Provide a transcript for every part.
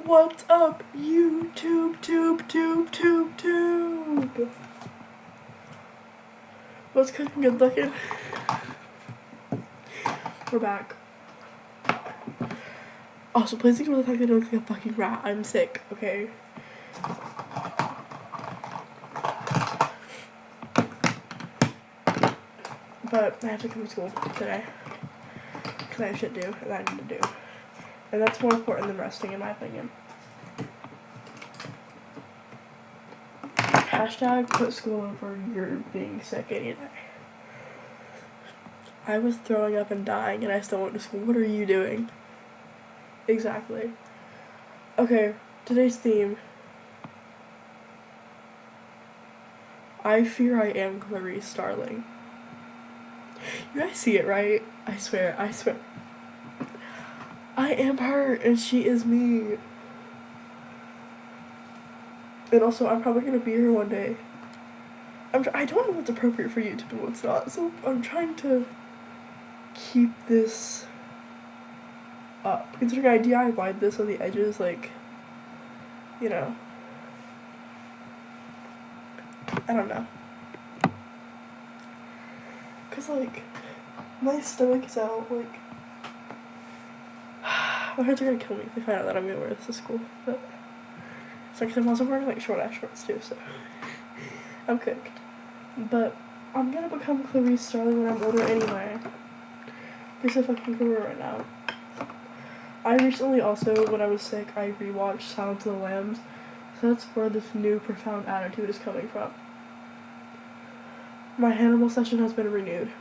What's up, YouTube, tube? What's cooking, good looking? We're back. Also, please ignore the fact that I look like a fucking rat. I'm sick, okay? But I have to come to school today. Because I have shit to do, and I need to do. And that's more important than resting, in my opinion. Hashtag put school over your being sick any day. I was throwing up and dying and I still went to school. What are you doing? Exactly. Okay, today's theme. I fear I am Clarice Starling. You guys see it, right? I swear. I am her and she is me. And also, I'm probably gonna be her one day. I don't know what's appropriate for YouTube and what's not, so I'm trying to keep this up. Considering I DIY'd this on the edges, like, you know. I don't know. Cause, like, my stomach is out, like, my parents are gonna kill me if they find out that I'm gonna wear this to school, but it's like, I'm also wearing, like, short-ass shorts, too, so I'm cooked. But I'm gonna become Clarice Starling when I'm older anyway. It's a fucking career right now. I recently also, when I was sick, I rewatched Silence of the Lambs, so that's where this new profound attitude is coming from. My Hannibal session has been renewed.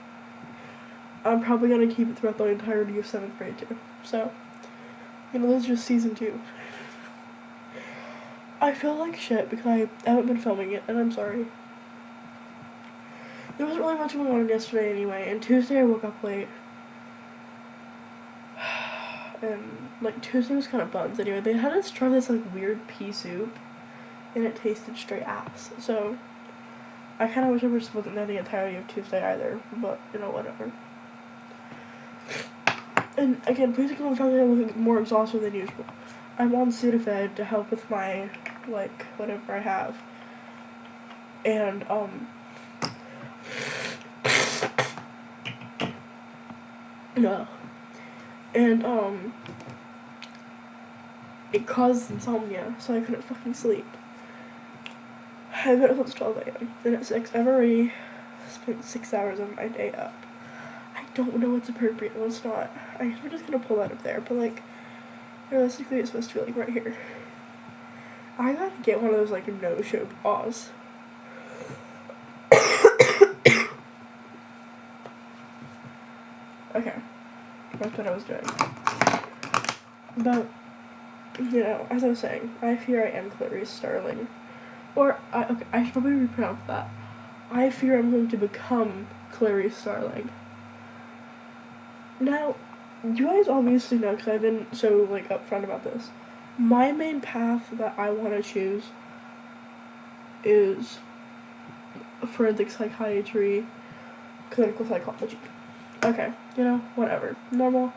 I'm probably gonna keep it throughout the entirety of 7th grade too. So, you know, this is just season 2. I feel like shit because I haven't been filming it, and I'm sorry. There wasn't really much going on yesterday anyway, and Tuesday I woke up late. And, like, Tuesday was kind of buns anyway. They had us try this, like, weird pea soup, and it tasted straight ass. So, I kind of wish I just wasn't there the entirety of Tuesday either, but, you know, whatever. And, again, please ignore the fact that I'm looking more exhausted than usual. I'm on Sudafed to help with my, like, whatever I have. And, no. And, it caused insomnia, so I couldn't fucking sleep. I've been up since 12 a.m. and at 6, I've already spent 6 hours of my day up. I don't know what's appropriate and what's not. I guess we're just gonna pull that up there, but, like, realistically it's supposed to be, like, right here. I gotta get one of those, like, no-show bras. Okay. That's what I was doing. But, you know, as I was saying, I fear I am Clarice Starling. Or, I should probably repronounce that. I fear I'm going to become Clarice Starling. Now, you guys obviously know, because I've been so, like, upfront about this. My main path that I want to choose is forensic psychiatry, clinical psychology. Okay, you know, whatever. Normal.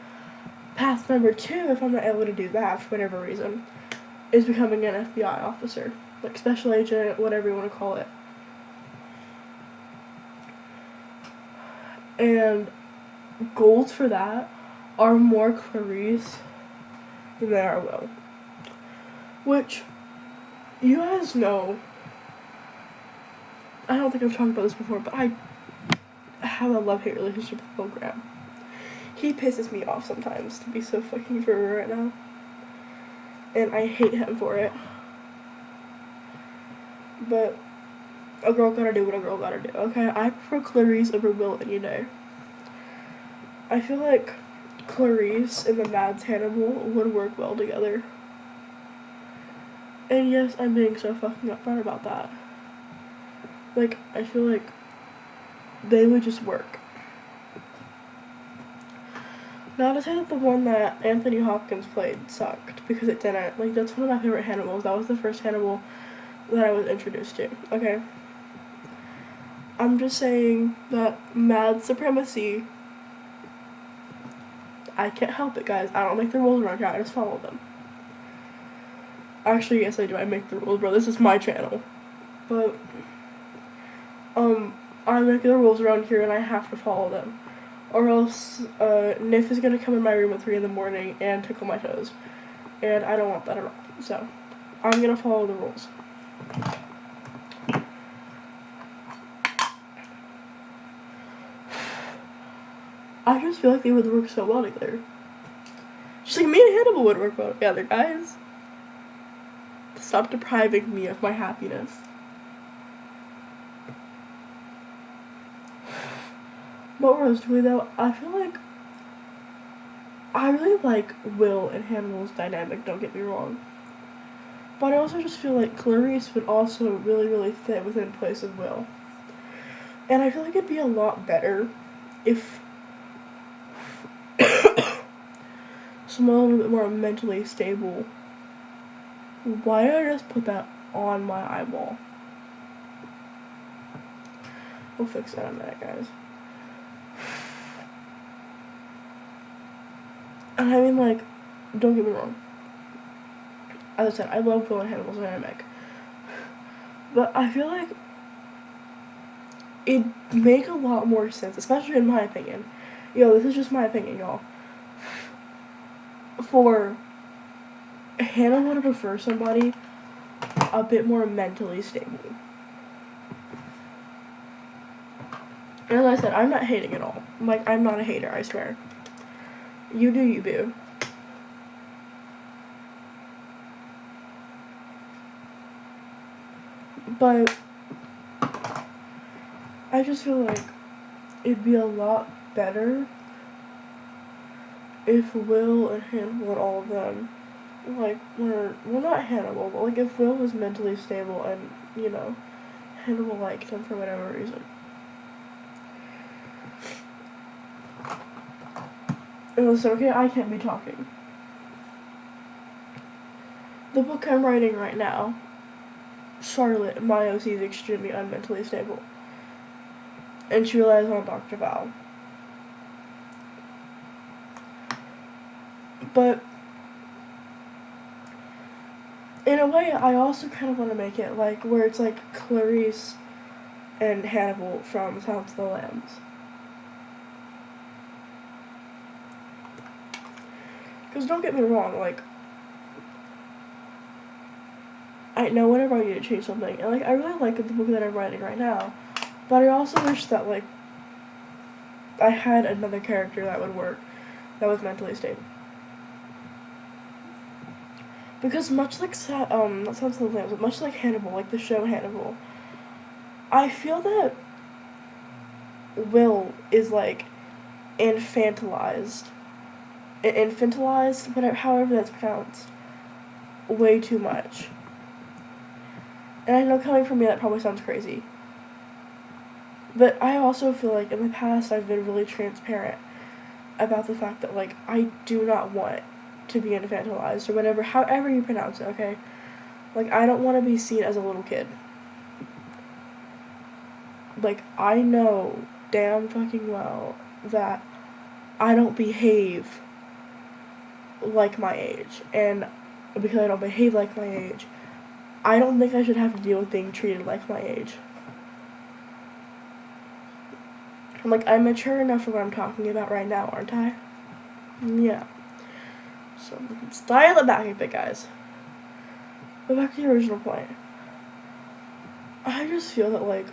Path number 2, if I'm not able to do that for whatever reason, is becoming an FBI officer. Like, special agent, whatever you want to call it. And goals for that are more Clarice than they are Will. Which, you guys know, I don't think I've talked about this before, but I have a love-hate relationship with Will Graham. He pisses me off sometimes, to be so fucking for real right now. And I hate him for it. But a girl gotta do what a girl gotta do, okay? I prefer Clarice over Will any day. I feel like Clarice and the Mads Hannibal would work well together. And yes, I'm being so fucking upfront about that. Like, I feel like they would just work. Not to say that the one that Anthony Hopkins played sucked, because it didn't. Like, that's one of my favorite Hannibals. That was the first Hannibal that I was introduced to, okay? I'm just saying that mad supremacy, I can't help it, guys. I don't make the rules around here, I just follow them. Actually, yes, I do. I make the rules, bro. This is my channel. But, I make the rules around here and I have to follow them. Or else, Niff is gonna come in my room at 3 in the morning and tickle my toes. And I don't want that at all. So, I'm gonna follow the rules. I just feel like they would work so well together. Just like me and Hannibal would work well together, guys. Stop depriving me of my happiness. But realistically though, I feel like I really like Will and Hannibal's dynamic, don't get me wrong. But I also just feel like Clarice would also really, really fit within place of Will. And I feel like it'd be a lot better if someone a little bit more mentally stable. Why did I just put that on my eyeball? We'll fix that in a minute, guys. And I mean, like, don't get me wrong. As I said, I love Will and Hannibal's dynamic. But I feel like it'd make a lot more sense, especially in my opinion. This is just my opinion, y'all. For Hannibal to prefer somebody a bit more mentally stable. And as I said, I'm not hating at all. Like, I'm not a hater, I swear. You do you, boo. But I just feel like it'd be a lot better if Will and Hannibal and all of them, like, were, well, not Hannibal, but like if Will was mentally stable and, Hannibal liked him for whatever reason. It was okay, I can't be talking. The book I'm writing right now, Charlotte, my OC, is extremely unmentally stable. And she relies on Dr. Val. But in a way, I also kind of want to make it like where it's like Clarice and Hannibal from Silence of the Lambs. Because don't get me wrong, like, I know whenever I need to change something, and like I really like the book that I'm writing right now, but I also wish that like I had another character that would work, that was mentally stable. Because much like not Silence of the Lambs, but much like Hannibal, like the show Hannibal, I feel that Will is like infantilized, whatever, however that's pronounced, way too much. And I know coming from me that probably sounds crazy. But I also feel like in the past I've been really transparent about the fact that like I do not want to be infantilized or whatever, however you pronounce it, okay? Like I don't want to be seen as a little kid. Like I know damn fucking well that I don't behave like my age, and because I don't behave like my age, I don't think I should have to deal with being treated like my age. I'm mature enough for what I'm talking about right now, aren't I? Yeah. So, let's dial it back a bit, guys. But back to the original point. I just feel that, like,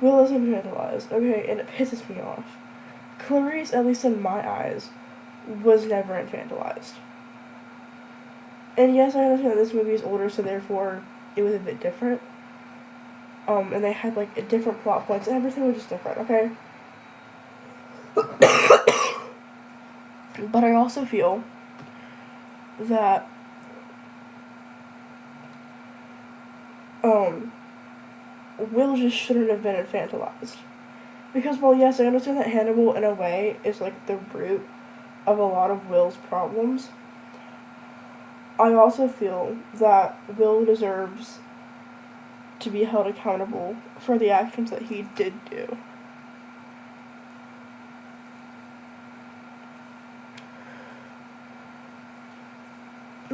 Will is infantilized, okay, and it pisses me off. Clarice, at least in my eyes, was never infantilized. And yes, I understand that this movie is older, so therefore it was a bit different. And they had, like, different plot points, and everything was just different, okay? But I also feel that, Will just shouldn't have been infantilized. Because, well, yes, I understand that Hannibal, in a way, is, like, the root of a lot of Will's problems. I also feel that Will deserves to be held accountable for the actions that he did do.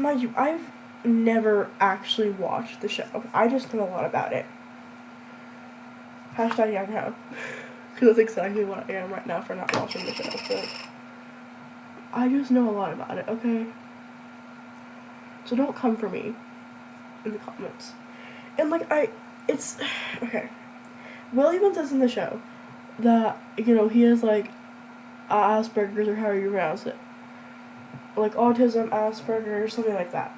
mind you, I've never actually watched the show. I just know a lot about it. Hashtag young hoe. Because that's exactly what I am right now for not watching the show. But I just know a lot about it, okay? So don't come for me in the comments. And, like, it's, okay. Will even says in the show that, you know, he has, like, Asperger's, or how you pronounce it. Like, autism, Asperger's, something like that.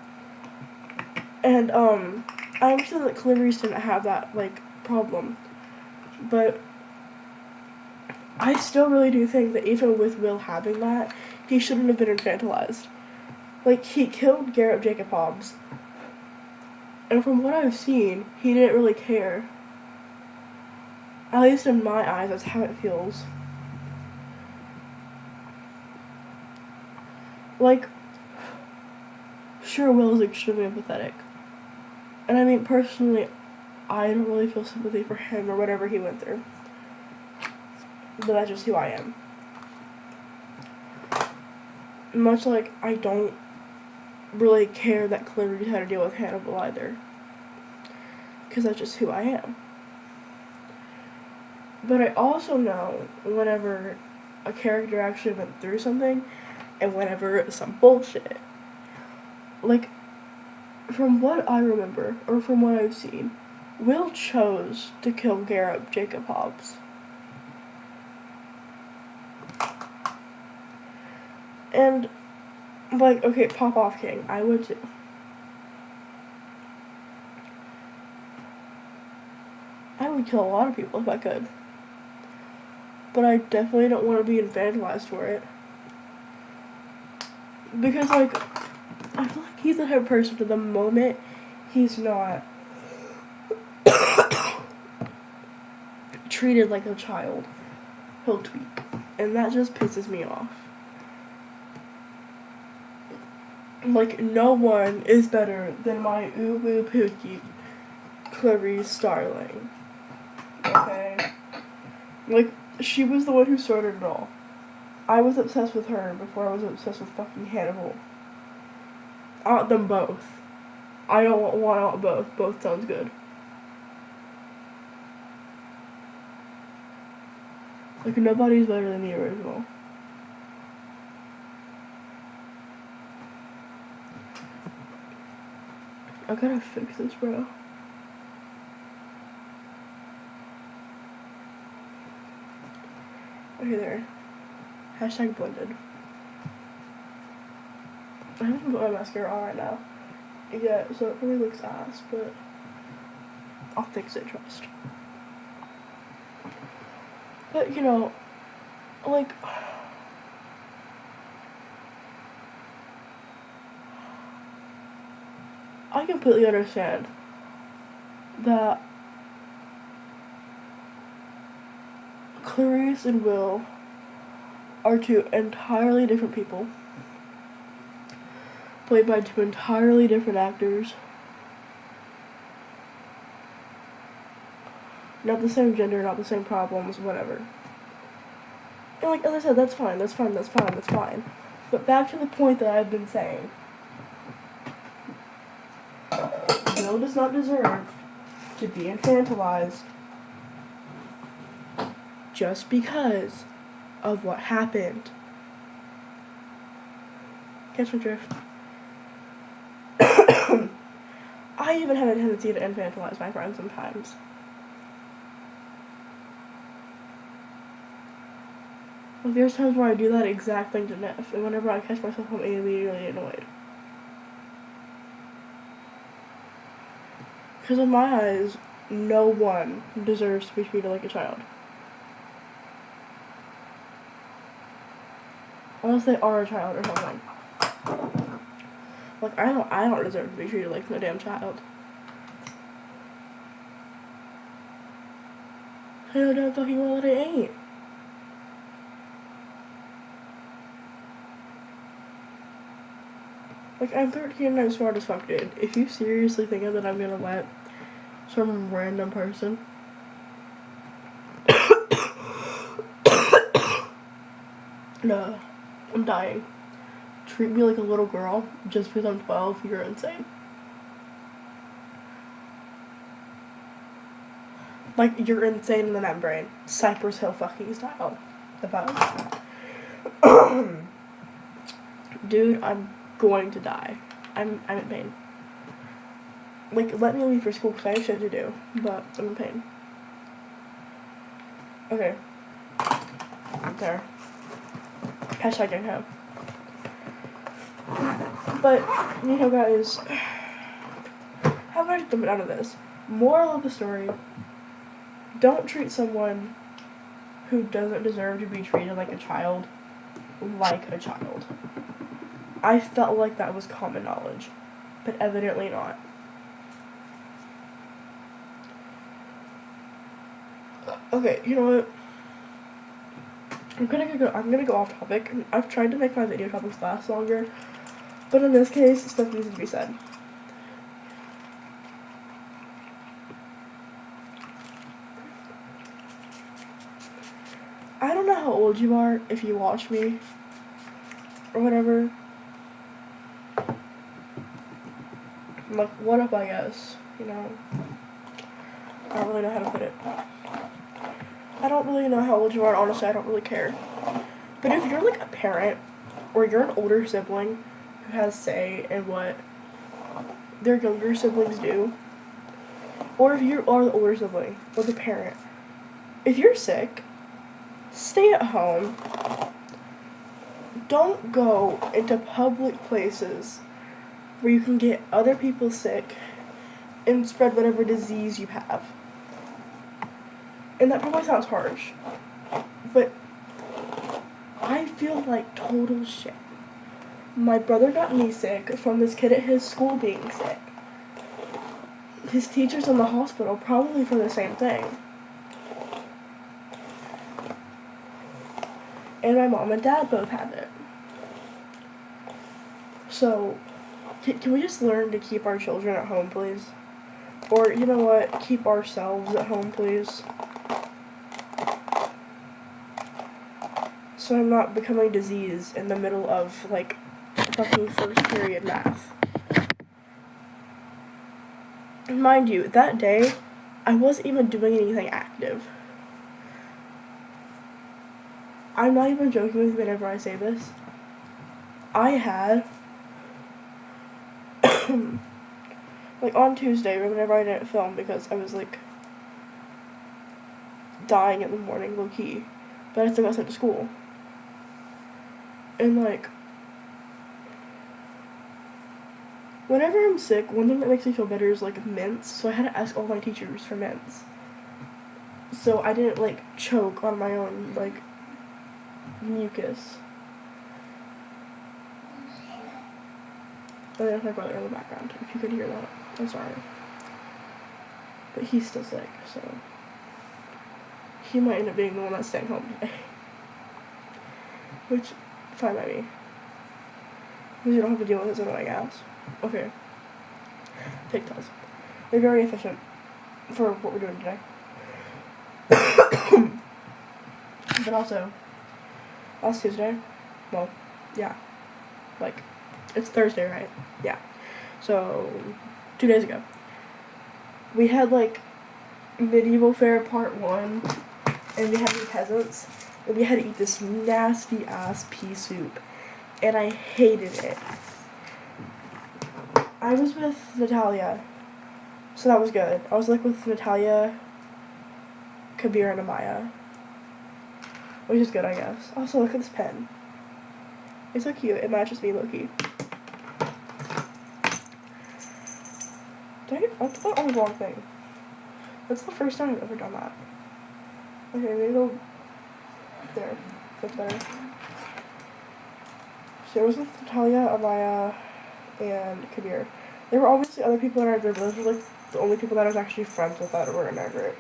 And, I understand that Clarice didn't have that, like, problem. But I still really do think that even with Will having that, he shouldn't have been infantilized. Like, he killed Garrett Jacob Hobbs. And from what I've seen, he didn't really care. At least in my eyes, that's how it feels. Like, sure, Will is extremely empathetic. And I mean, personally, I don't really feel sympathy for him or whatever he went through. But that's just who I am. Much like I don't really care that Clarice had to deal with Hannibal either. Because that's just who I am. But I also know whenever a character actually went through something, and whenever some bullshit. Like, from what I remember, or from what I've seen, Will chose to kill Garrett Jacob Hobbs. And, like, okay, pop off king, I would too. I would kill a lot of people if I could. But I definitely don't want to be infantilized for it. Because, like, I feel like he's the type of person to the moment he's not treated like a child, he'll tweak. And that just pisses me off. Like, no one is better than my uwu pookie, Clarice Starling. Okay? Like, she was the one who started it all. I was obsessed with her before I was obsessed with fucking Hannibal. I want them both. I don't want both. Both sounds good. Like, nobody's better than the original. I gotta fix this, bro. Okay, there. Hashtag blended. I haven't put my mascara on right now. Yeah, so it really looks ass, but I'll fix it, trust. But, you know, like, I completely understand that Clarice and Will are two entirely different people, played by two entirely different actors, not the same gender, not the same problems, whatever. And like, as I said, that's fine. But back to the point that I've been saying. Will does not deserve to be infantilized just because of what happened. Catch my drift. I even have a tendency to infantilize my friends sometimes. Like, there's times where I do that exact thing to Niff, and whenever I catch myself, I'm immediately annoyed. Because in my eyes, no one deserves to be treated like a child. Unless they are a child or something. Like, I don't deserve to be treated like a damn child. I know damn fucking well that I ain't. Like, I'm 13 and I'm smart as fuck, dude. If you seriously think that I'm gonna let some random person no, I'm dying. treat me like a little girl just because I'm 12, you're insane. Like, you're insane in the membrane. Cypress Hill fucking style. If I was. Dude, I'm going to die. I'm in pain. Like, let me leave for school because I have shit to do, but I'm in pain. Okay. There. Hashtag getting home. But, you know, guys, how about I jump out of this? Moral of the story, don't treat someone who doesn't deserve to be treated like a child. I felt like that was common knowledge, but evidently not. Okay, you know what? I'm gonna go off topic. I've tried to make my video topics last longer, but in this case, stuff needs to be said. I don't know how old you are if you watch me, or whatever. Like, what up, I guess, you know? I don't really know how to put it. I don't really know how old you are, honestly, I don't really care. But if you're, like, a parent, or you're an older sibling who has say in what their younger siblings do, or if you are the older sibling, or the parent, if you're sick, stay at home. Don't go into public places where you can get other people sick and spread whatever disease you have. And that probably sounds harsh, but I feel like total shit. My brother got me sick from this kid at his school being sick. His teacher's in the hospital, probably for the same thing. And my mom and dad both had it. So, can we just learn to keep our children at home, please? Or, you know what, keep ourselves at home, please? So I'm not becoming diseased in the middle of, like, fucking first period math. Mind you, that day, I wasn't even doing anything active. I'm not even joking with you whenever I say this. I had, like, on Tuesday, whenever I didn't film because I was, like, dying in the morning, low-key, but I still got sent to school. And, like, whenever I'm sick, one thing that makes me feel better is, like, mints, so I had to ask all my teachers for mints. So I didn't, like, choke on my own, like, mucus. And there's my brother in the background, if you could hear that. I'm sorry. But he's still sick, so he might end up being the one that's staying home today. Which, fine by me. Because you don't have to deal with his annoying ass. Okay. Take those. They're very efficient for what we're doing today. But also, last Tuesday, well, yeah, like, it's Thursday, right? Yeah. So, 2 days ago, we had, like, Medieval Fair Part 1, and we had the peasants, and we had to eat this nasty-ass pea soup, and I hated it. I was with Natalia, so that was good. I was, like, with Natalia, Kabir, and Amaya, which is good, I guess. Also, look at this pen. It's so cute. It matches me, low-key. I put that on the wrong thing. That's the first time I've ever done that. Okay, maybe go there. That's better. So it was with Natalia, Amaya, and Kabir. There were obviously other people in our group, but those were, like, the only people that I was actually friends with that were in our group.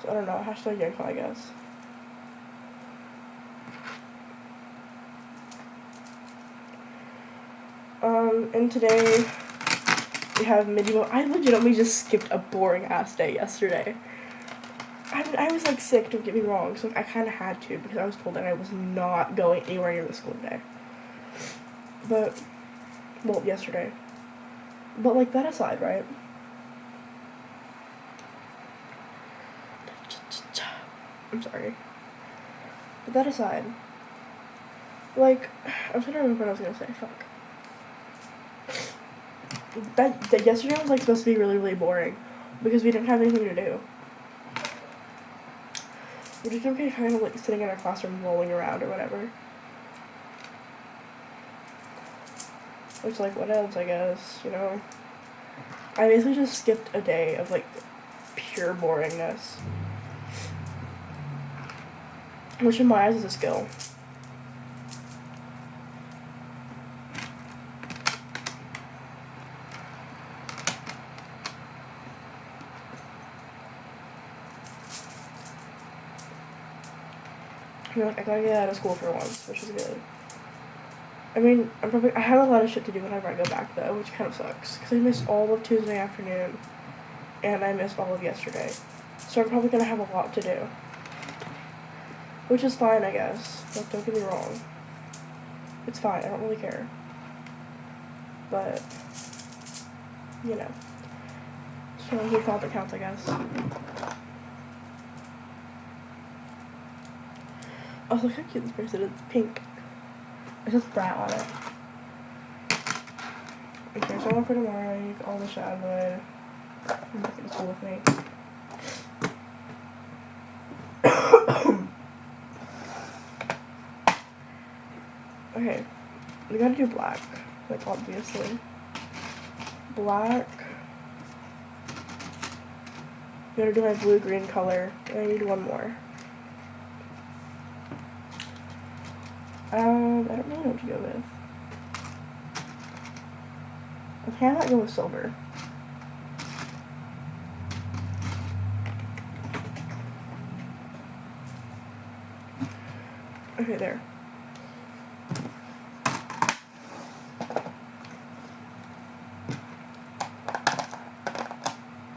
So I don't know, hashtag Yanko, I guess. And today we have medieval. I legitimately just skipped a boring ass day yesterday. I mean, I was like sick, don't get me wrong, so I kind of had to because I was told that I was not going anywhere near the school today. But, well, yesterday. But like that aside, right? I'm sorry. But that aside, like, I was trying to remember what I was gonna say. Fuck. That yesterday was like supposed to be really, really boring because we didn't have anything to do. We just kind of like sitting in our classroom rolling around or whatever. Which, like, what else, I guess, you know? I basically just skipped a day of, like, pure boringness. Which in my eyes is a skill. I mean, like, I gotta get out of school for once, which is good. I mean, I have a lot of shit to do whenever I go back, though, which kind of sucks. Because I missed all of Tuesday afternoon, and I missed all of yesterday. So I'm probably gonna have a lot to do. Which is fine, I guess. Like, don't get me wrong. It's fine, I don't really care. But, you know. So who thought that counts, I guess. Oh, look how cute this person is. It's pink. It says brat on it. Okay, so one for tomorrow. You get all the shadwood. I'm back in school with me. Okay, we gotta do black. Like, obviously. Black. I'm gonna do my blue-green color. And I need one more. I don't really know what to go with. Okay, I might go with silver. Okay, there.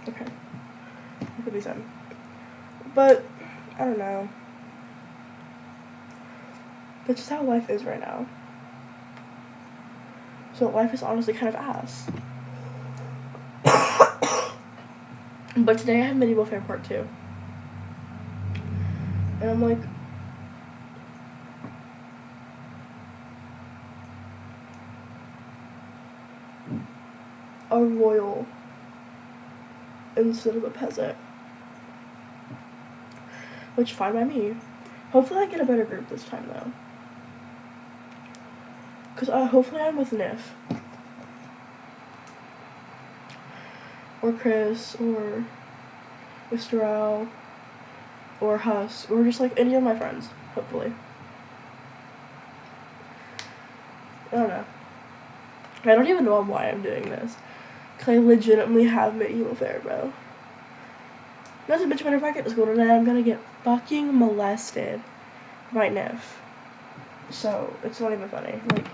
Okay. Look at these in. But, I don't know. That's just how life is right now. So life is honestly kind of ass. But today I have Medieval Fair Part 2. And I'm like, a royal instead of a peasant. Which, fine by me. Hopefully I get a better group this time, though. Because hopefully I'm with Niff. Or Chris, or Mr. Al, or Huss, or just like any of my friends, hopefully. I don't know. I don't even know why I'm doing this. Because I legitimately have medieval fair, bro. Not to mention, whenever I get to school today, I'm gonna get fucking molested by Niff. So, it's not even funny. Like,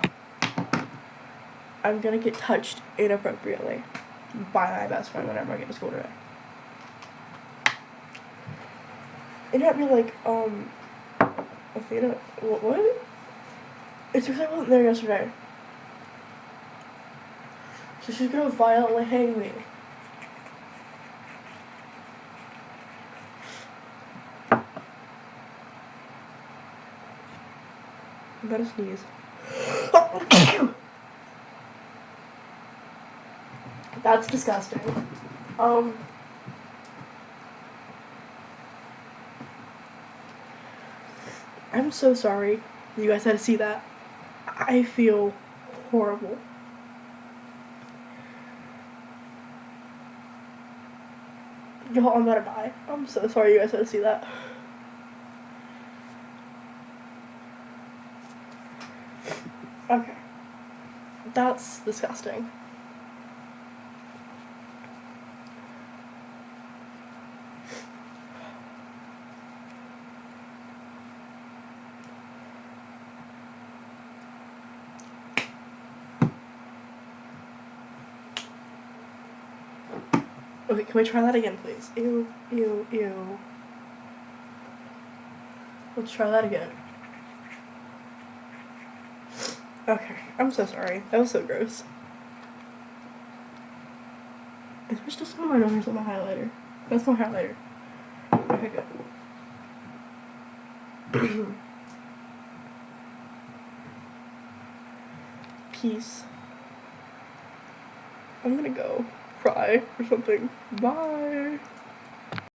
I'm gonna get touched inappropriately by my best friend whenever I get to school today. It might be like, Athena, what? It's because I wasn't there yesterday. So she's gonna violently hang me. I'm about to sneeze. That's disgusting. I'm so sorry you guys had to see that. I feel horrible. Y'all, I'm about to die. I'm so sorry you guys had to see that. Okay. That's disgusting. Okay, can we try that again, please? Ew, ew, ew. Let's try that again. Okay, I'm so sorry. That was so gross. Is there still some of my nose on my highlighter? That's my highlighter. Okay, good. Peace. I'm gonna go cry or something. Bye.